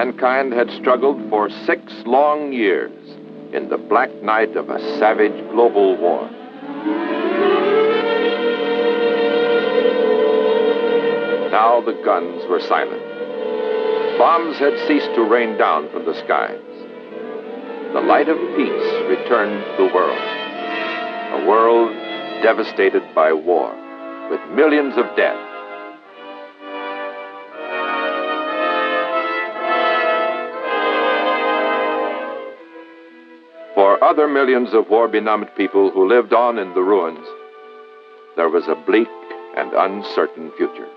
mankind had struggled for 6 long years in the black night of a savage global war. Now the guns were silent. Bombs had ceased to rain down from the skies. The light of peace returned to the world. A world devastated by war, with millions of dead. For other millions of war-benumbed people who lived on in the ruins, there was a bleak and uncertain future.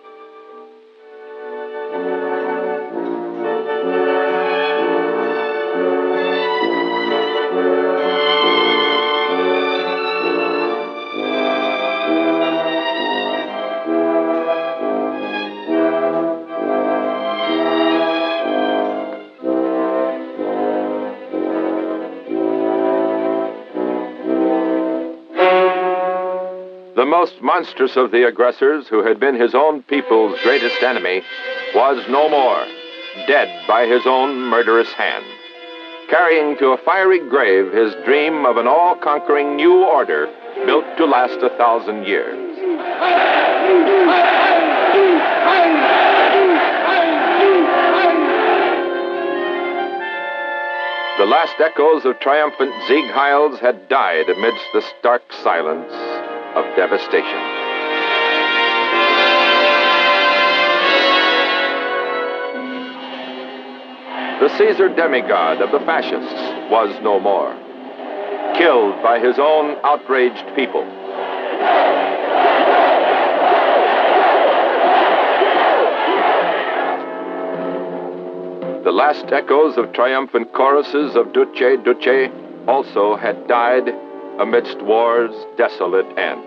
The most monstrous of the aggressors, who had been his own people's greatest enemy, was no more, dead by his own murderous hand, carrying to a fiery grave his dream of an all-conquering new order built to last 1,000 years. The last echoes of triumphant Sieg Heils had died amidst the stark silence of devastation. The Caesar demigod of the fascists was no more, killed by his own outraged people. The last echoes of triumphant choruses of Duce, Duce also had died amidst war's desolate end.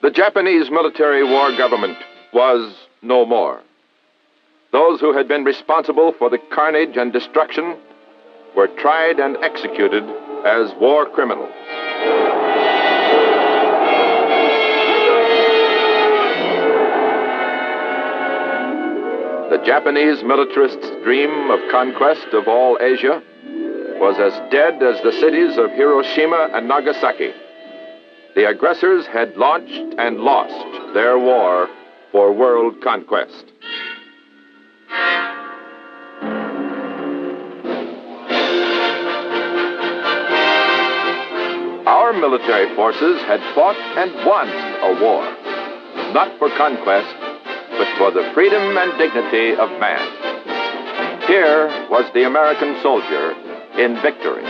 The Japanese military war government was no more. Those who had been responsible for the carnage and destruction were tried and executed as war criminals. The Japanese militarists' dream of conquest of all Asia was as dead as the cities of Hiroshima and Nagasaki. The aggressors had launched and lost their war for world conquest. Our military forces had fought and won a war, not for conquest, but for the freedom and dignity of man. Here was the American soldier in victory.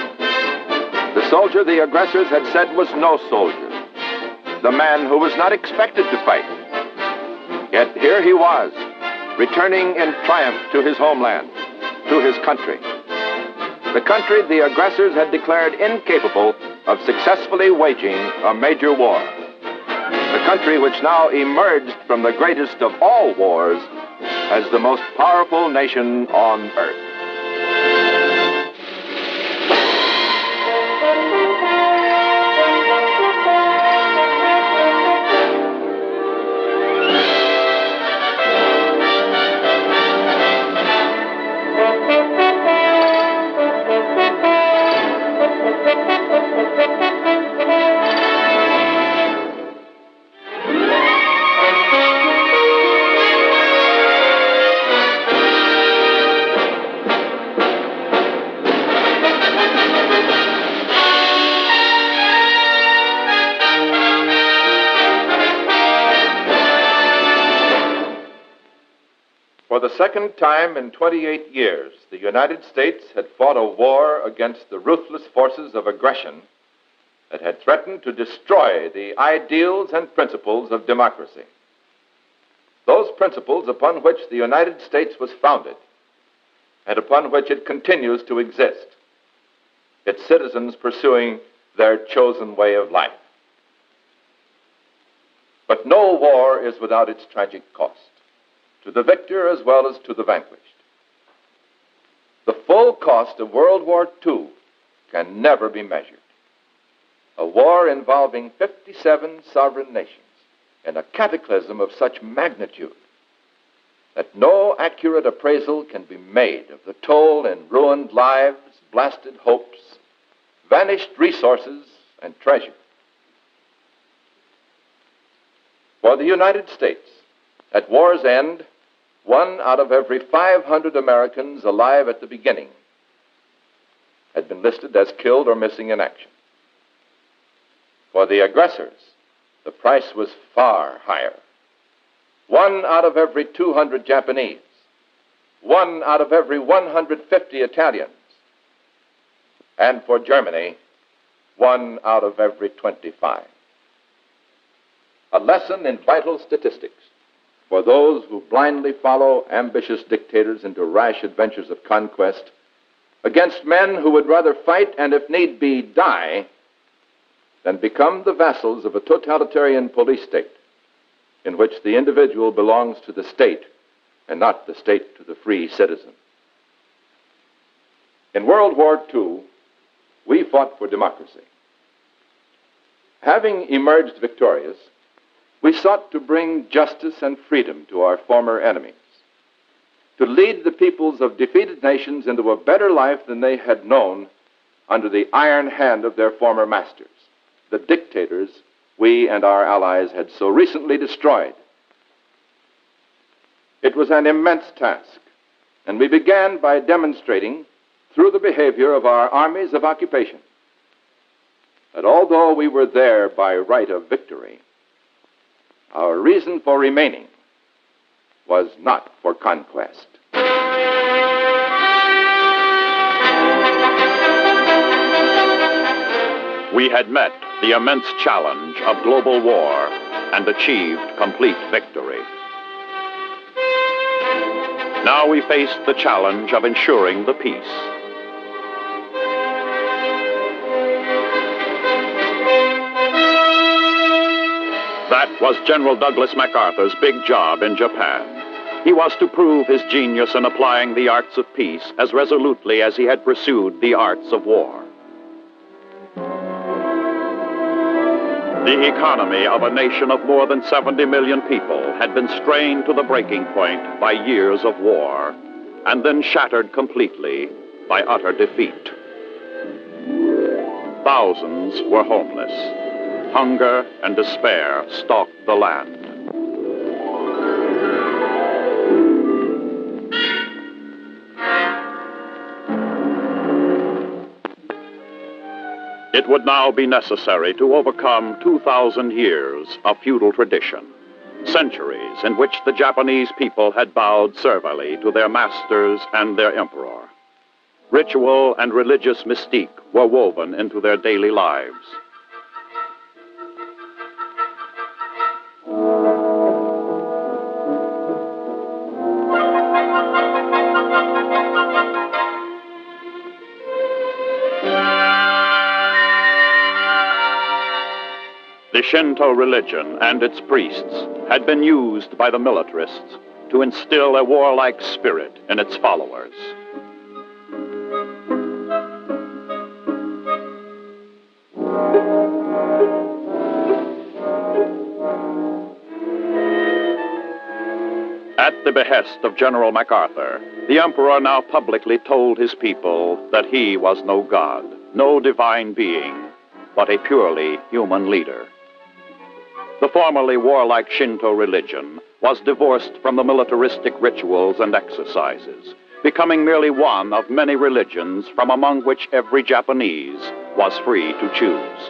The soldier the aggressors had said was no soldier, the man who was not expected to fight. Yet here he was, returning in triumph to his homeland, to his country. The country the aggressors had declared incapable of successfully waging a major war. The country which now emerged from the greatest of all wars as the most powerful nation on earth. For the second time in 28 years, the United States had fought a war against the ruthless forces of aggression that had threatened to destroy the ideals and principles of democracy. Those principles upon which the United States was founded and upon which it continues to exist, its citizens pursuing their chosen way of life. But no war is without its tragic cost, to the victor as well as to the vanquished. The full cost of World War II can never be measured. A war involving 57 sovereign nations in a cataclysm of such magnitude that no accurate appraisal can be made of the toll in ruined lives, blasted hopes, vanished resources, and treasure. For the United States, at war's end, 1 out of every 500 Americans alive at the beginning had been listed as killed or missing in action. For the aggressors, the price was far higher. 1 out of every 200 Japanese, 1 out of every 150 Italians, and for Germany, 1 out of every 25. A lesson in vital statistics for those who blindly follow ambitious dictators into rash adventures of conquest against men who would rather fight and, if need be, die than become the vassals of a totalitarian police state in which the individual belongs to the state and not the state to the free citizen. In World War II, we fought for democracy. Having emerged victorious, we sought to bring justice and freedom to our former enemies, to lead the peoples of defeated nations into a better life than they had known under the iron hand of their former masters, the dictators we and our allies had so recently destroyed. It was an immense task, and we began by demonstrating through the behavior of our armies of occupation that although we were there by right of victory, our reason for remaining was not for conquest. We had met the immense challenge of global war and achieved complete victory. Now we faced the challenge of ensuring the peace. That was General Douglas MacArthur's big job in Japan. He was to prove his genius in applying the arts of peace as resolutely as he had pursued the arts of war. The economy of a nation of more than 70 million people had been strained to the breaking point by years of war, and then shattered completely by utter defeat. Thousands were homeless. Hunger and despair stalked the land. It would now be necessary to overcome 2,000 years of feudal tradition, centuries in which the Japanese people had bowed servilely to their masters and their emperor. Ritual and religious mystique were woven into their daily lives. The Shinto religion and its priests had been used by the militarists to instill a warlike spirit in its followers. At the behest of General MacArthur, the emperor now publicly told his people that he was no god, no divine being, but a purely human leader. The formerly warlike Shinto religion was divorced from the militaristic rituals and exercises, becoming merely one of many religions from among which every Japanese was free to choose.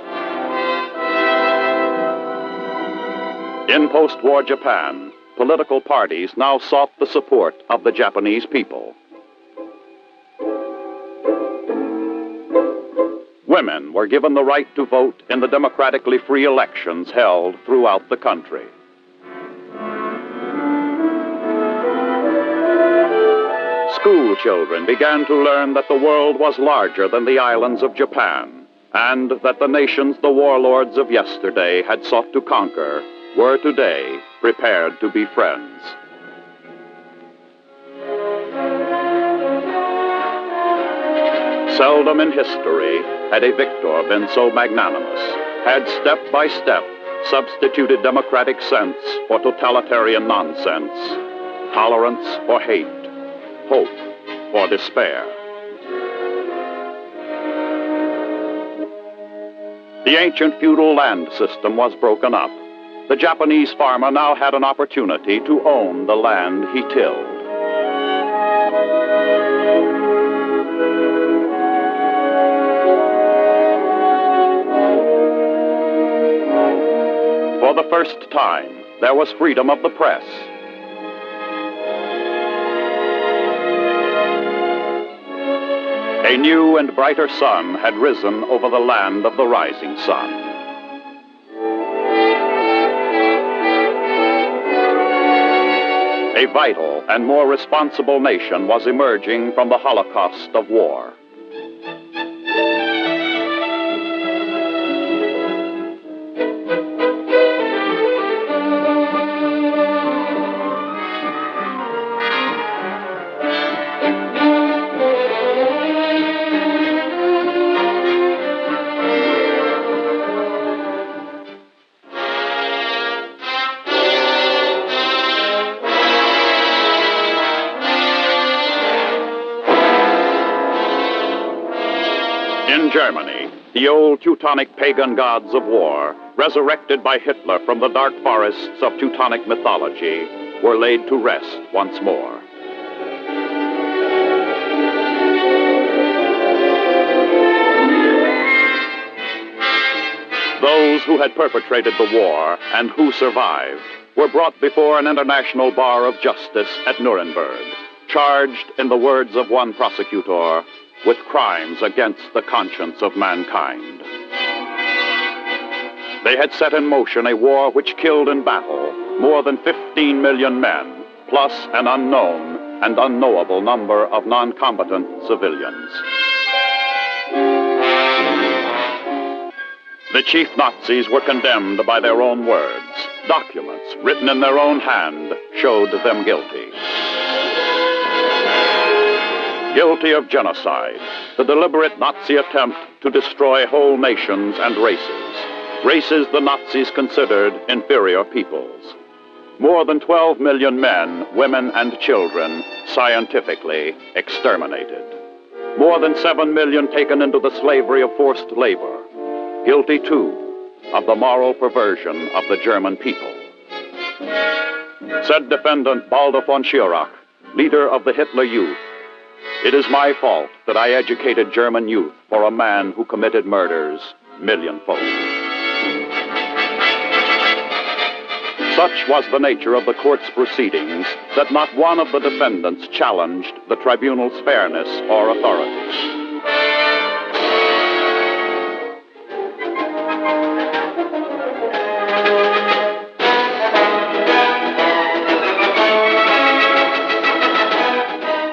In post-war Japan, political parties now sought the support of the Japanese people. Women were given the right to vote in the democratically free elections held throughout the country. School children began to learn that the world was larger than the islands of Japan, and that the nations the warlords of yesterday had sought to conquer were today prepared to be friends. Seldom in history had a victor been so magnanimous, had step by step substituted democratic sense for totalitarian nonsense, tolerance for hate, hope for despair. The ancient feudal land system was broken up. The Japanese farmer now had an opportunity to own the land he tilled. For the first time, there was freedom of the press. A new and brighter sun had risen over the land of the rising sun. A vital and more responsible nation was emerging from the holocaust of war. In Germany, the old Teutonic pagan gods of war, resurrected by Hitler from the dark forests of Teutonic mythology, were laid to rest once more. Those who had perpetrated the war and who survived were brought before an international bar of justice at Nuremberg, charged, in the words of one prosecutor, with crimes against the conscience of mankind. They had set in motion a war which killed in battle more than 15 million men, plus an unknown and unknowable number of non-combatant civilians. The chief Nazis were condemned by their own words. Documents written in their own hand showed them guilty. Guilty of genocide, the deliberate Nazi attempt to destroy whole nations and races. Races the Nazis considered inferior peoples. More than 12 million men, women, and children scientifically exterminated. More than 7 million taken into the slavery of forced labor. Guilty, too, of the moral perversion of the German people. Said defendant Baldur von Schirach, leader of the Hitler Youth, "It is my fault that I educated German youth for a man who committed murders millionfold." Such was the nature of the court's proceedings that not one of the defendants challenged the tribunal's fairness or authority.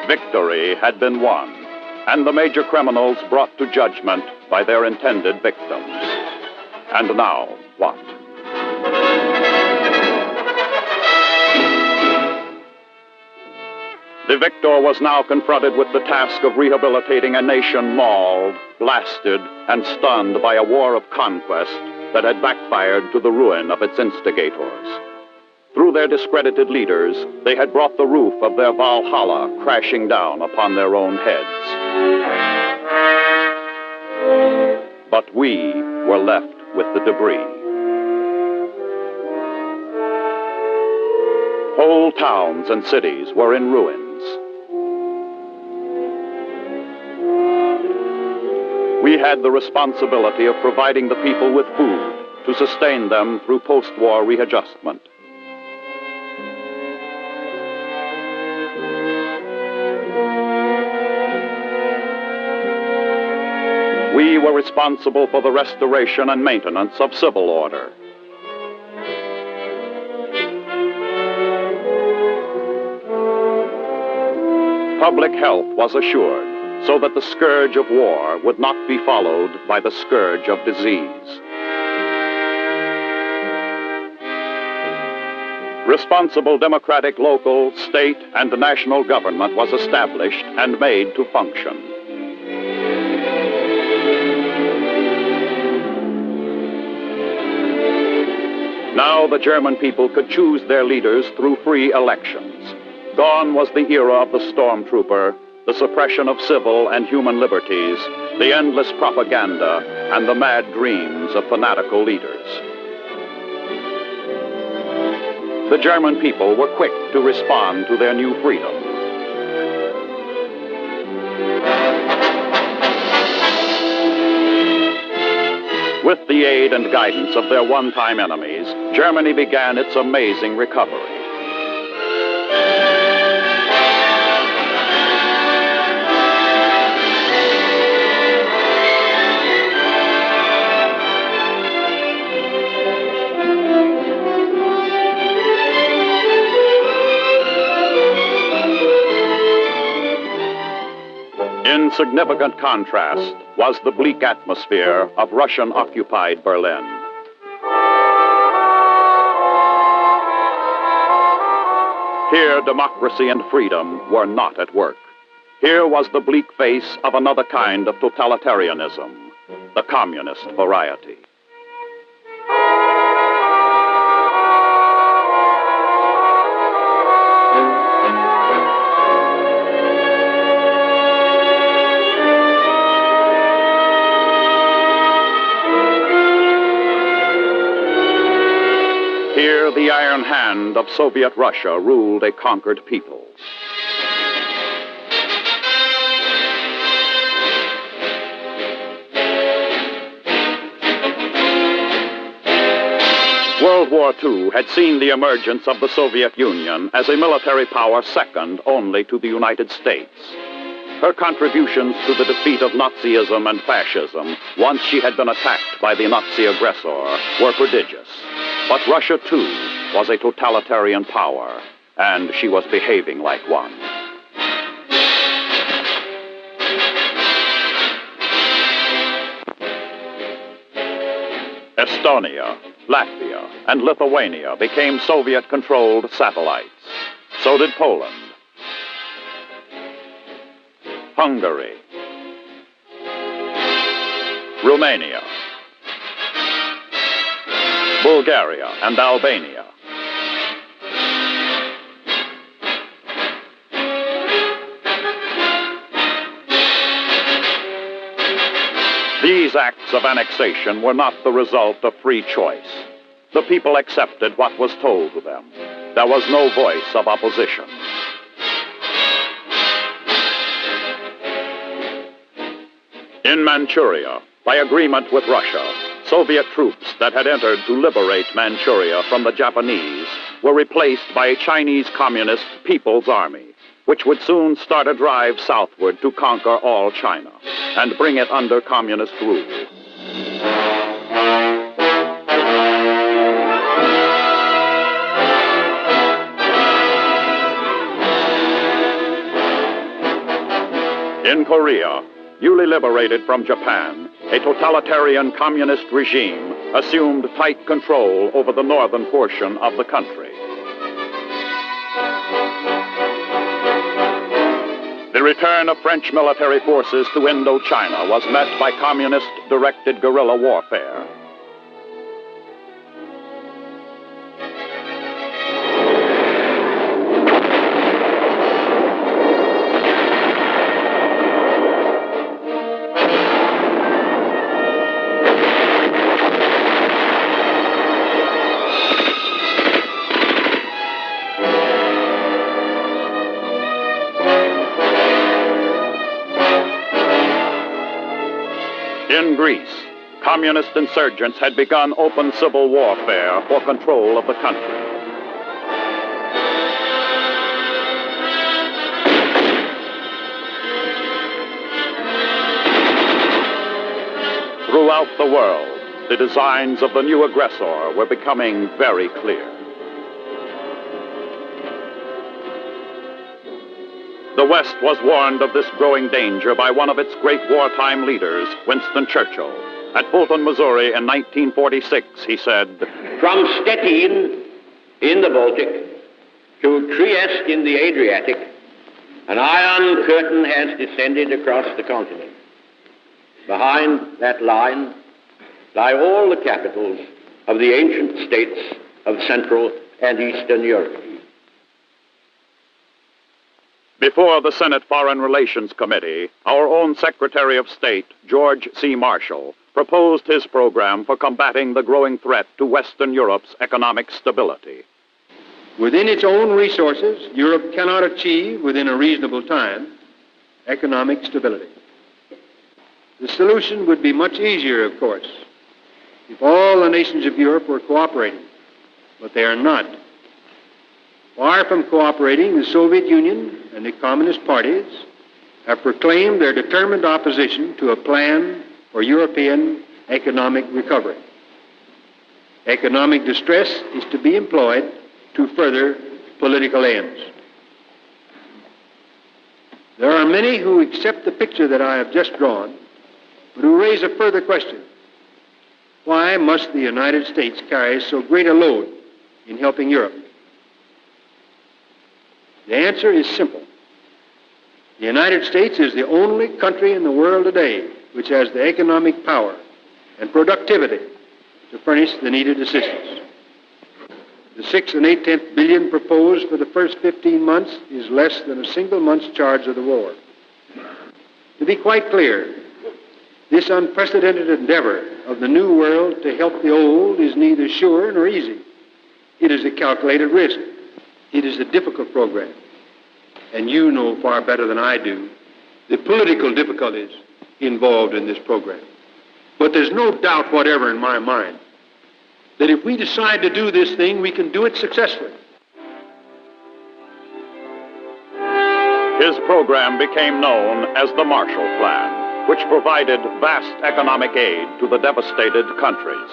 Victory had been won, and the major criminals brought to judgment by their intended victims. And now, what? The victor was now confronted with the task of rehabilitating a nation mauled, blasted, and stunned by a war of conquest that had backfired to the ruin of its instigators. Through their discredited leaders, they had brought the roof of their Valhalla crashing down upon their own heads. But we were left with the debris. Whole towns and cities were in ruins. We had the responsibility of providing the people with food to sustain them through post-war readjustment. We were responsible for the restoration and maintenance of civil order. Public health was assured, so that the scourge of war would not be followed by the scourge of disease. Responsible democratic local, state, and national government was established and made to function. Now the German people could choose their leaders through free elections. Gone was the era of the stormtrooper, the suppression of civil and human liberties, the endless propaganda, and the mad dreams of fanatical leaders. The German people were quick to respond to their new freedom. With the aid and guidance of their one-time enemies, Germany began its amazing recovery. In significant contrast was the bleak atmosphere of Russian-occupied Berlin. Here, democracy and freedom were not at work. Here was the bleak face of another kind of totalitarianism, the communist variety. Here, the iron hand of Soviet Russia ruled a conquered people. World War II had seen the emergence of the Soviet Union as a military power second only to the United States. Her contributions to the defeat of Nazism and fascism, once she had been attacked by the Nazi aggressor, were prodigious. But Russia, too, was a totalitarian power, and she was behaving like one. Estonia, Latvia, and Lithuania became Soviet-controlled satellites. So did Poland, Hungary, Romania, Bulgaria, and Albania. These acts of annexation were not the result of free choice. The people accepted what was told to them. There was no voice of opposition. In Manchuria, by agreement with Russia, Soviet troops that had entered to liberate Manchuria from the Japanese were replaced by a Chinese Communist People's Army, which would soon start a drive southward to conquer all China and bring it under communist rule. In Korea, newly liberated from Japan, a totalitarian communist regime assumed tight control over the northern portion of the country. The return of French military forces to Indo-China was met by communist-directed guerrilla warfare. In Greece, communist insurgents had begun open civil warfare for control of the country. Throughout the world, the designs of the new aggressor were becoming very clear. The West was warned of this growing danger by one of its great wartime leaders, Winston Churchill. At Fulton, Missouri in 1946, he said, "From Stettin in the Baltic to Trieste in the Adriatic, an iron curtain has descended across the continent. Behind that line lie all the capitals of the ancient states of Central and Eastern Europe. Before the Senate Foreign Relations Committee, our own Secretary of State, George C. Marshall, proposed his program for combating the growing threat to Western Europe's economic stability. Within its own resources, Europe cannot achieve, within a reasonable time, economic stability. The solution would be much easier, of course, if all the nations of Europe were cooperating, but they are not. Far from cooperating, the Soviet Union and the Communist parties have proclaimed their determined opposition to a plan for European economic recovery. Economic distress is to be employed to further political ends. There are many who accept the picture that I have just drawn, but who raise a further question. Why must the United States carry so great a load in helping Europe? The answer is simple. The United States is the only country in the world today which has the economic power and productivity to furnish the needed assistance. The 6 8/10 billion proposed for the first 15 months is less than a single month's charge of the war. To be quite clear, this unprecedented endeavor of the new world to help the old is neither sure nor easy. It is a calculated risk. It is a difficult program. And you know far better than I do the political difficulties involved in this program. But there's no doubt whatever in my mind that if we decide to do this thing, we can do it successfully. His program became known as the Marshall Plan, which provided vast economic aid to the devastated countries.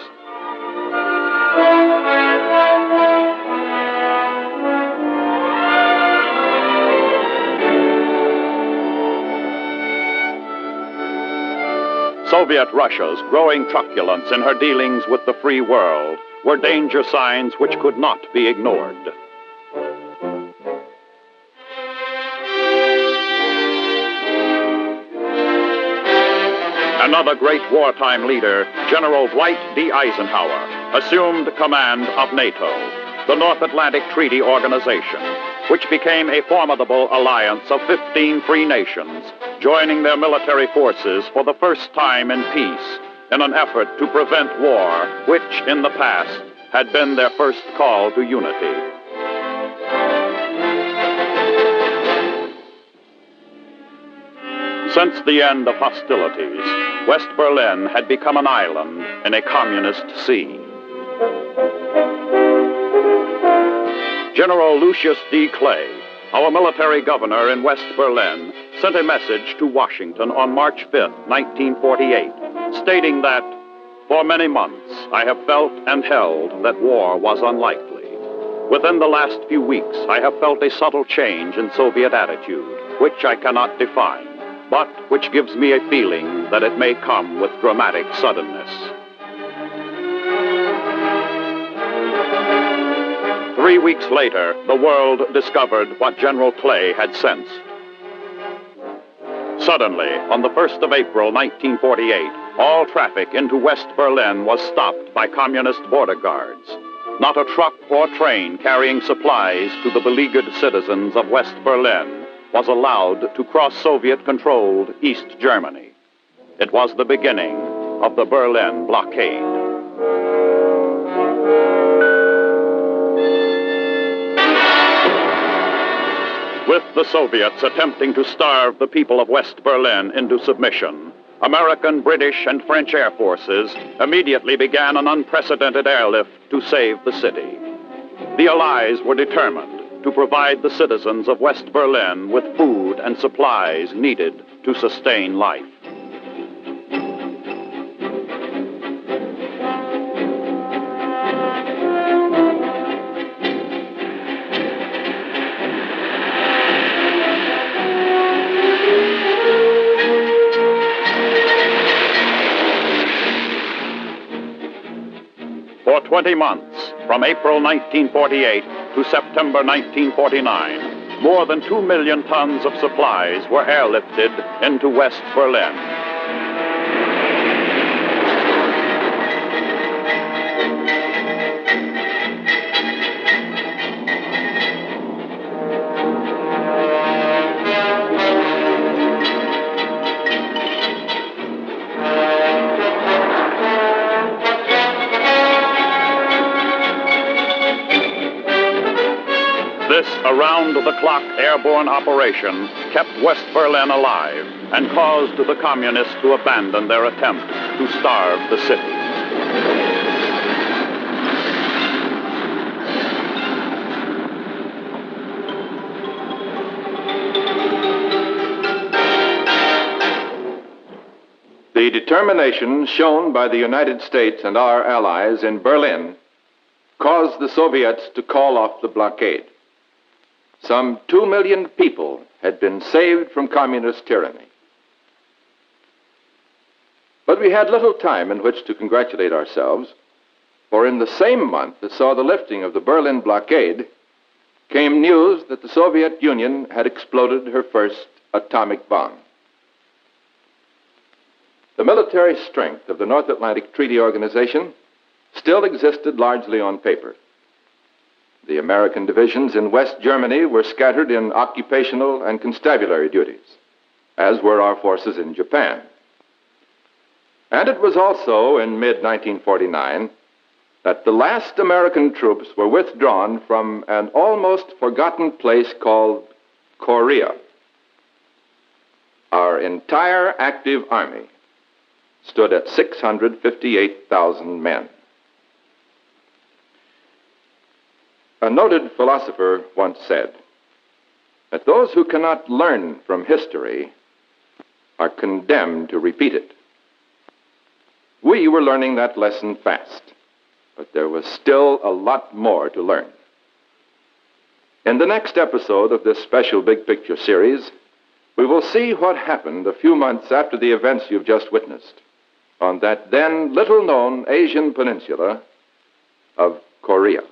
Soviet Russia's growing truculence in her dealings with the free world were danger signs which could not be ignored. Another great wartime leader, General Dwight D. Eisenhower, assumed command of NATO, the North Atlantic Treaty Organization, which became a formidable alliance of 15 free nations, joining their military forces for the first time in peace in an effort to prevent war, which in the past had been their first call to unity. Since the end of hostilities, West Berlin had become an island in a communist sea. General Lucius D. Clay, our military governor in West Berlin, sent a message to Washington on March 5, 1948, stating that, "For many months I have felt and held that war was unlikely. Within the last few weeks I have felt a subtle change in Soviet attitude, which I cannot define, but which gives me a feeling that it may come with dramatic suddenness." 3 weeks later, the world discovered what General Clay had sensed. Suddenly, on the 1st of April, 1948, all traffic into West Berlin was stopped by communist border guards. Not a truck or train carrying supplies to the beleaguered citizens of West Berlin was allowed to cross Soviet-controlled East Germany. It was the beginning of the Berlin blockade. With the Soviets attempting to starve the people of West Berlin into submission, American, British, and French air forces immediately began an unprecedented airlift to save the city. The Allies were determined to provide the citizens of West Berlin with food and supplies needed to sustain life. For 20 months, from April 1948 to September 1949, more than 2 million tons of supplies were airlifted into West Berlin. This around-the-clock airborne operation kept West Berlin alive and caused the communists to abandon their attempt to starve the city. The determination shown by the United States and our allies in Berlin caused the Soviets to call off the blockade. Some 2 million people had been saved from communist tyranny. But we had little time in which to congratulate ourselves, for in the same month that saw the lifting of the Berlin blockade came news that the Soviet Union had exploded her first atomic bomb. The military strength of the North Atlantic Treaty Organization still existed largely on paper. The American divisions in West Germany were scattered in occupational and constabulary duties, as were our forces in Japan. And it was also in mid-1949 that the last American troops were withdrawn from an almost forgotten place called Korea. Our entire active army stood at 658,000 men. A noted philosopher once said that those who cannot learn from history are condemned to repeat it. We were learning that lesson fast, but there was still a lot more to learn. In the next episode of this special Big Picture series, we will see what happened a few months after the events you've just witnessed on that then little-known Asian peninsula of Korea.